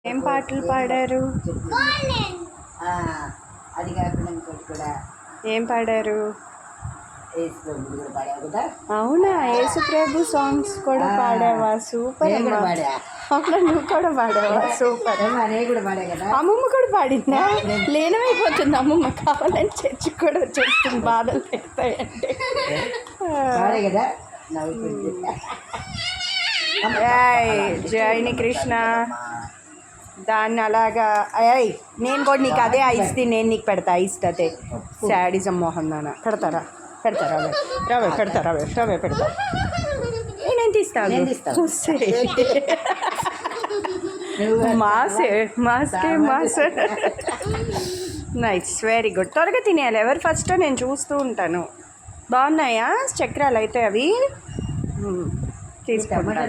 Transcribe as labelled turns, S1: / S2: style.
S1: ఏం పాటలు పాడారు?
S2: అది కాకుండా ఇంకోటి కూడా
S1: ఏం పాడారు? అవునా, యేసుప్రభు సాంగ్స్ కూడా పాడావా? సూపర్ అమ్మా. అవునా, నువ్వు కూడా పాడావా? సూపర్. అమ్మమ్మ కూడా పాడిందా? లీనమైపోతుంది అమ్మమ్మ. కావాలని చర్చి కూడా వచ్చేస్తుంది బాధలు పెడతాయంటే. జైని కృష్ణ దాన్ని అలాగా అయ్యాయి. నేను కూడా నీకు అదే ఐస్ నేను నీకు పెడతా ఐస్. అదే శాడిజం మోహన్ నాన్న పెడతారా రవే పెడతా. నేనేం తీస్తాను మాస్. Nice, very good. త్వరగా తినేయాలి. ఎవరు ఫస్ట్ నేను చూస్తూ ఉంటాను. బాగున్నాయా చక్రాలు అయితే? అవి తీసుకుంటా.